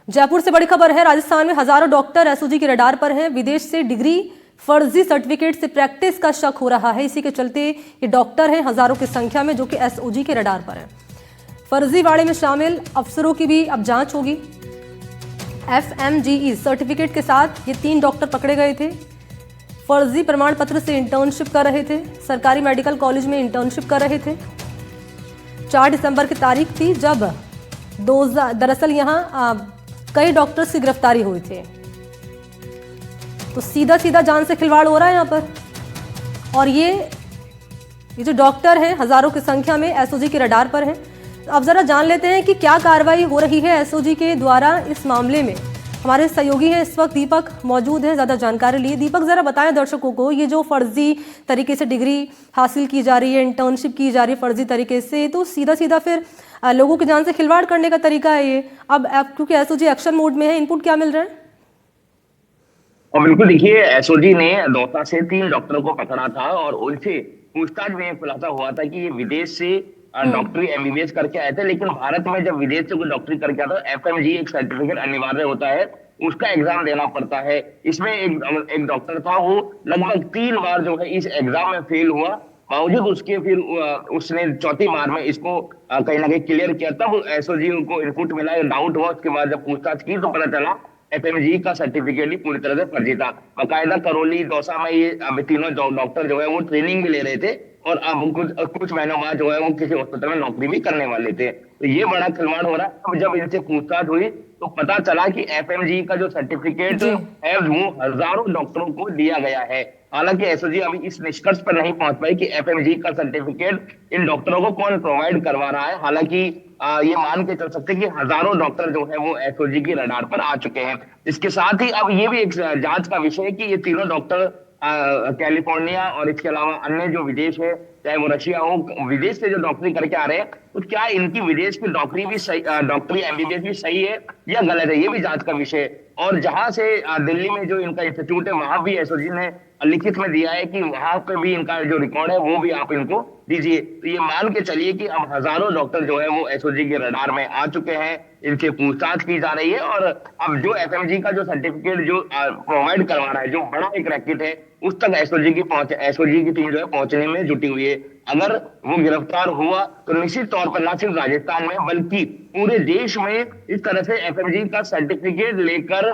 जयपुर से बड़ी खबर है। राजस्थान में हजारों डॉक्टर एसओजी के रडार पर हैं। विदेश से डिग्री, फर्जी सर्टिफिकेट से प्रैक्टिस का शक हो रहा है। इसी के चलते ये डॉक्टर हैं हजारों की संख्या में जो कि एसओजी के रडार पर हैं। फर्जीवाड़े में शामिल अफसरों की भी अब जांच होगी। FMGE सर्टिफिकेट के साथ ये 3 डॉक्टर पकड़े गए थे। फर्जी प्रमाण पत्र से इंटर्नशिप कर रहे थे। सरकारी मेडिकल कॉलेज में इंटर्नशिप कर रहे थे। 4 दिसंबर की तारीख थी जब दरअसल यहाँ कई डॉक्टर्स की गिरफ्तारी हुई थी। तो सीधा सीधा जान से खिलवाड़ हो रहा है यहाँ पर। और ये जो डॉक्टर हैं हजारों की संख्या में एसओजी के रडार पर हैं। अब जरा जान लेते हैं कि क्या कार्रवाई हो रही है एसओजी के द्वारा इस मामले में। हमारे सहयोगी हैं इस वक्त दीपक मौजूद हैं ज्यादा जानकारी लिए। दीपक, जरा बताएं दर्शकों को, ये जो फर्जी तरीके से डिग्री हासिल की जा रही है, इंटर्नशिप की जा रही है फर्जी तरीके से, तो सीधा सीधा फिर लोगों की जान से खिलवाड़ करने का तरीका है ये। अब क्योंकि एसओजी एक्शन मोड में है, इनपुट क्या मिल रहा है? और बिल्कुल देखिए, एसओजी ने दौसा से 3 डॉक्टरों को पकड़ा था और उनसे पूछताछ में खुलासा हुआ था कि ये विदेश से डॉक्टरी एमबीबीएस करके आए थे। लेकिन भारत में जब विदेश से कोई डॉक्टरी करके आता है, FMG एक सर्टिफिकेट अनिवार्य होता है, उसका एग्जाम देना पड़ता है। इसमें एक डॉक्टर था, वो लगभग 3 बार जो है इस एग्जाम में फेल हुआ। बावजूद उसके फिर उसने चौथी बार में इसको कहीं ना कहीं क्लियर किया। तब एसओजी को इनपुट मिला, डाउट हुआ। उसके बाद जब पूछताछ की तो पता चला FMG का सर्टिफिकेट ही पूरी तरह से फर्जी था। बाकायदा करौली दौसा में ये अभी तीनों डॉक्टर जो है वो ट्रेनिंग भी ले रहे थे और अब कुछ महीनों बाद जो है वो किसी हॉस्पिटल में नौकरी भी करने वाले थे। तो ये बड़ा खिलवाड़ हो रहा है। अब जब इनसे पूछताछ हुई तो पता चला कि FMG का जो सर्टिफिकेट है वो हजारों डॉक्टरों को दिया गया है। हालांकि एसओजी अभी इस निष्कर्ष पर नहीं पहुंच पाई कि FMG का सर्टिफिकेट इन डॉक्टरों को कौन प्रोवाइड करवा रहा है। हालांकि ये मान के चल सकते हैं कि हजारों डॉक्टर जो है वो एसओजी की रडार पर आ चुके हैं। इसके साथ ही अब ये भी एक जांच का विषय है कि ये तीनों डॉक्टर कैलिफोर्निया और इसके अलावा अन्य जो विदेश है, चाहे वो रशिया हो, विदेश से जो डॉक्टरी करके आ रहे हैं, तो क्या इनकी विदेश की डॉक्टरी भी सही, डॉक्टरी एमबीबीएस भी सही है या गलत है, ये भी जांच का विषय है। और जहां से दिल्ली में जो इनका इंस्टीट्यूट है, वहां भी एसओजी ने लिखित में दिया है कि वहां पे भी इनका जो रिकॉर्ड है वो भी आप इनको दीजिए। तो ये मान के चलिए कि अब हजारों डॉक्टर जो है वो एसओजी के रडार में आ चुके हैं, इनसे पूछताछ की जा रही है। और अब जो FMG का जो सर्टिफिकेट जो प्रोवाइड करवा रहा है, जो बड़ा एक रैकेट है, उस तक एसओजी की टीम जो है पहुंचने में जुटी हुई है। अगर वो गिरफ्तार हुआ तो निश्चित तौर पर न सिर्फ राजस्थान में बल्कि पूरे देश में इस तरह से FMG का सर्टिफिकेट लेकर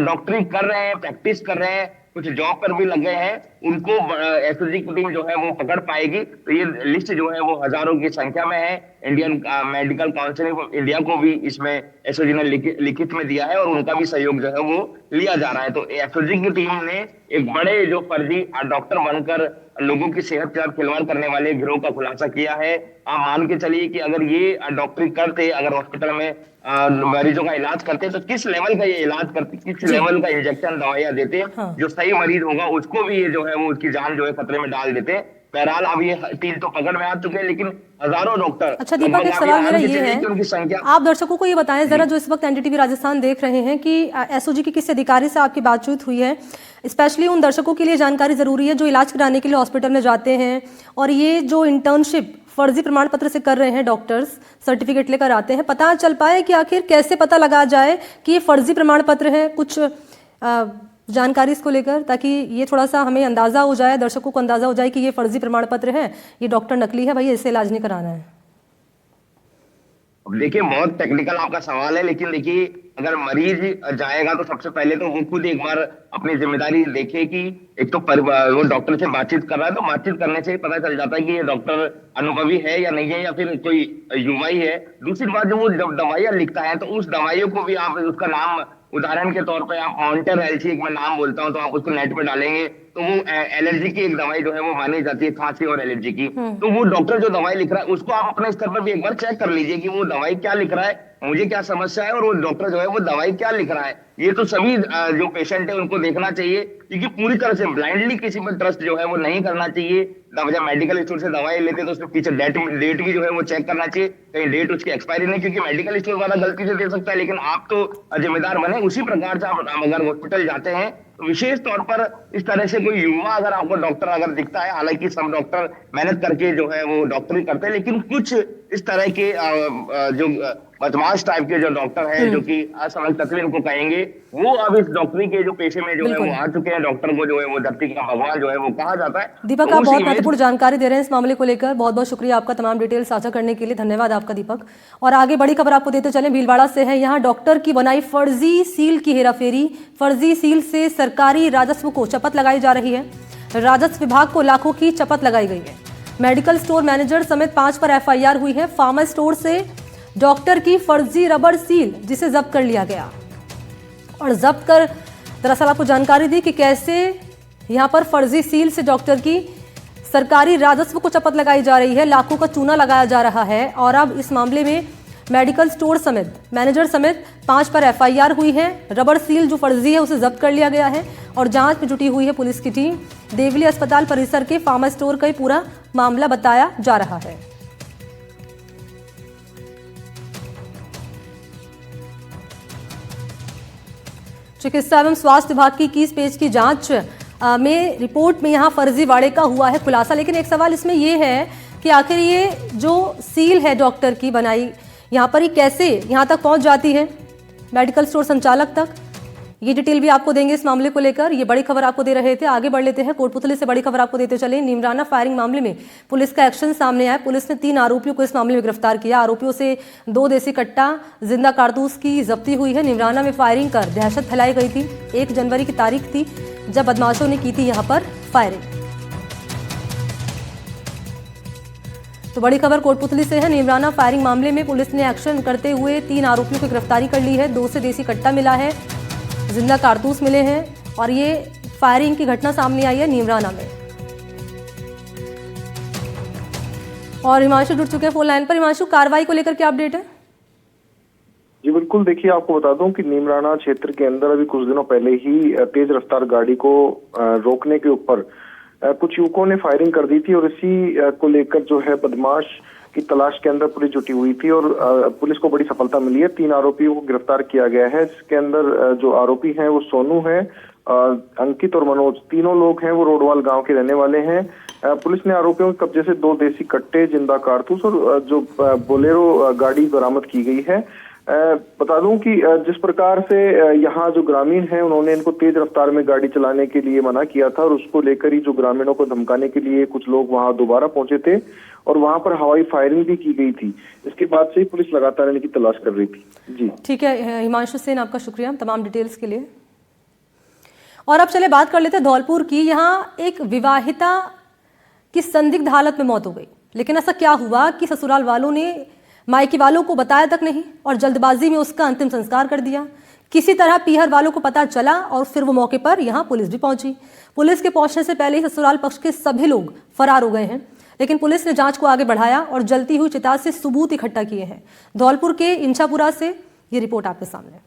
डॉक्टरी कर रहे हैं, प्रैक्टिस कर रहे हैं, कुछ जॉब पर भी लग गए हैं, उनको एसओजी की टीम जो है वो पकड़ पाएगी। तो ये लिस्ट जो है वो हजारों की संख्या में है। Indian medical council of India को भी इसमें एसओजी ने लिखित में दिया है और उनका भी सहयोग जो है वो लिया जा रहा है। तो एसओजी की टीम ने एक बड़े जो फर्जी डॉक्टर बनकर लोगों की सेहत के साथ खिलवाड़ करने वाले गिरोह का खुलासा किया है। आप मान के चलिए कि अगर ये डॉक्टरी करते, अगर हॉस्पिटल में मरीजों का इलाज करते, तो किस लेवल का ये इलाज करते, किस लेवल का इंजेक्शन दवाइयां देते, हाँ। जो सही मरीज होगा उसको भी ये जो है वो उसकी जान जो है खतरे में डाल देते। बहरहाल अब ये 3 तो पकड़ में आ चुके हैं, लेकिन हजारों डॉक्टर। अच्छा दीपक, एक सवाल मेरा ये है, उनकी संख्या आप दर्शकों को ये बताएं जरा, जो इस वक्त एनडीटीवी राजस्थान देख रहे हैं, कि एसओजी के किस अधिकारी से आपकी बातचीत हुई है? स्पेशली उन दर्शकों के लिए जानकारी जरूरी है जो इलाज कराने के लिए हॉस्पिटल में जाते हैं और ये जो इंटर्नशिप फर्जी प्रमाण पत्र से कर रहे हैं, डॉक्टर्स सर्टिफिकेट लेकर आते हैं। पता चल पाए कि आखिर कैसे पता लगा जाए कि ये फर्जी प्रमाण पत्र है? कुछ जानकारी इसको लेकर, ताकि ये थोड़ा सा हमें अंदाजा हो जाए, दर्शकों को अंदाजा हो जाए कि ये फर्जी प्रमाण पत्र है, ये डॉक्टर नकली है, भाई इससे इलाज नहीं कराना है। देखिए, बहुत टेक्निकल आपका सवाल है, लेकिन देखिए अगर मरीज जाएगा तो सबसे पहले तो वो खुद एक बार अपनी जिम्मेदारी देखे कि एक तो वो डॉक्टर से बातचीत कर रहा है, तो बातचीत करने से ही पता चल जाता है कि ये डॉक्टर अनुभवी है या नहीं है, या फिर कोई युवा ही है। दूसरी बात, जो वो जब दवाइयां लिखता है तो उस दवाइयों को भी आप उसका नाम, उदाहरण के तौर पर आप मॉन्टर एलसी, एक मैं नाम बोलता हूँ, तो आप उसको नेट पे डालेंगे तो वो एलर्जी की एक दवाई जो है वो मानी जाती है, खांसी और एलर्जी की। तो वो डॉक्टर जो दवाई लिख रहा है उसको आप अपने स्तर पर भी एक बार चेक कर लीजिए कि वो दवाई क्या लिख रहा है, मुझे क्या समस्या है, और वो डॉक्टर जो है वो दवाई क्या लिख रहा है। ये तो सभी जो पेशेंट है उनको देखना चाहिए, क्योंकि पूरी तरह से ब्लाइंडली किसी पर ट्रस्ट जो है वो नहीं करना चाहिए। जब मेडिकल स्टोर से दवाई लेते हैं तो उसके पीछे डेट भी जो है वो चेक करना चाहिए, कहीं डेट उसकी एक्सपायरी नहीं, क्योंकि मेडिकल स्टोर वाला गलती से दे सकता है, लेकिन आप तो जिम्मेदार बने। उसी प्रकार से आप अगर हॉस्पिटल जाते हैं तो विशेष तौर पर इस तरह से कोई युवा अगर आपको डॉक्टर अगर दिखता है, हालांकि सब डॉक्टर मेहनत करके जो है वो डॉक्टरी करते हैं, लेकिन कुछ इस तरह के जो बदमाश टाइप के जो डॉक्टर हैं, जो कि असमझ तत्व इनको कहेंगे, वो अब इस डॉक्टरी के जो पेशे में जो है वो आ चुके हैं। डॉक्टर को जो है वो धरती का भगवान जो है वो कहा जाता है। दीपक, तो आप उस बहुत इमेज महत्वपूर्ण जानकारी दे रहे हैं इस मामले को लेकर। बहुत बहुत शुक्रिया आपका तमाम डिटेल साझा करने के लिए। धन्यवाद आपका दीपक। और आगे बड़ी खबर आपको देते चलें, भीलवाड़ा से है। यहाँ डॉक्टर की बनाई फर्जी सील की हेराफेरी। फर्जी सील से सरकारी राजस्व को चपत लगाई जा रही है। राजस्व विभाग को लाखों की चपत लगाई गई है। मेडिकल स्टोर मैनेजर समेत 5 पर FIR हुई है। फार्मा स्टोर से डॉक्टर की फर्जी रबर सील जिसे जब्त कर लिया गया। और जब्त कर दरअसल आपको जानकारी दी कि कैसे यहां पर फर्जी सील से डॉक्टर की सरकारी राजस्व को चपत लगाई जा रही है, लाखों का चूना लगाया जा रहा है। और अब इस मामले में मेडिकल स्टोर समेत मैनेजर समेत 5 पर FIR हुई है। रबर सील जो फर्जी है उसे जब्त कर लिया गया है और जांच में जुटी हुई है पुलिस की टीम। देवली अस्पताल परिसर के फार्मा स्टोर का ही पूरा मामला बताया जा रहा है। चिकित्सा एवं स्वास्थ्य विभाग की 21 पेज की जांच में रिपोर्ट में यहां फर्जीवाड़े का हुआ है खुलासा। लेकिन एक सवाल इसमें यह है कि आखिर ये जो सील है डॉक्टर की बनाई, यहां पर ही कैसे यहां तक पहुंच जाती है मेडिकल स्टोर संचालक तक, ये डिटेल भी आपको देंगे इस मामले को लेकर। ये बड़ी खबर आपको दे रहे थे। आगे बढ़ लेते हैं, कोटपुतली से बड़ी खबर आपको देते चले। नीमराना फायरिंग मामले में पुलिस का एक्शन सामने आया। पुलिस ने 3 आरोपियों को इस मामले में गिरफ्तार किया। आरोपियों से 2 देसी कट्टा जिंदा कारतूस की जब्ती हुई है। नीमराना में फायरिंग कर दहशत फैलाई गई थी। 1 जनवरी की तारीख थी जब बदमाशों ने की थी यहां पर फायरिंग। तो बड़ी खबर कोटपुतली से है। नीमराना फायरिंग मामले में पुलिस ने एक्शन करते हुए 3 आरोपियों की गिरफ्तारी कर ली है। 2 से देसी कट्टा मिला है, जिंदा कारतूस मिले हैं और ये फायरिंग की घटना सामने आई है नीमराना में। और हिमांशु जुड़ चुके हैं फोन लाइन पर। हिमांशु, कार्रवाई को लेकर क्या अपडेट है? जी बिल्कुल, देखिए आपको बता दूं कि नीमराना क्षेत्र के अंदर अभी कुछ दिनों पहले ही तेज रफ्तार गाड़ी को रोकने के ऊपर कुछ युवकों ने फायरिंग कर दी थी और इसी को लेकर जो है बदमाश की तलाश के अंदर पुलिस जुटी हुई थी और पुलिस को बड़ी सफलता मिली है। 3 आरोपियों को गिरफ्तार किया गया है। इसके अंदर जो आरोपी हैं वो सोनू है, अंकित और मनोज, तीनों लोग हैं वो रोडवाल गांव के रहने वाले हैं। पुलिस ने आरोपियों के कब्जे से 2 देसी कट्टे, जिंदा कारतूस और जो बोलेरो गाड़ी बरामद की गई है। बता दूं कि जिस प्रकार से यहाँ जो ग्रामीण हैं उन्होंने इनको तेज रफ्तार में गाड़ी चलाने के लिए मना किया था और उसको लेकर ही जो ग्रामीणों को धमकाने के लिए कुछ लोग वहां दोबारा पहुंचे थे और वहां पर हवाई फायरिंग भी की गई थी। इसके बाद से ही पुलिस लगातार इनकी तलाश कर रही थी। जी ठीक है हिमांशु सेन, आपका शुक्रिया तमाम डिटेल्स के लिए। और अब चले बात कर लेते हैं धौलपुर की। यहाँ एक विवाहिता की संदिग्ध हालत में मौत हो गई। लेकिन ऐसा क्या हुआ कि ससुराल वालों ने मायके वालों को बताया तक नहीं और जल्दबाजी में उसका अंतिम संस्कार कर दिया। किसी तरह पीहर वालों को पता चला और फिर वो मौके पर यहाँ पुलिस भी पहुंची। पुलिस के पहुंचने से पहले ही ससुराल पक्ष के सभी लोग फरार हो गए हैं। लेकिन पुलिस ने जांच को आगे बढ़ाया और जलती हुई चिता से सबूत इकट्ठा किए हैं। धौलपुर के इंछापुरा से ये रिपोर्ट आपके सामने।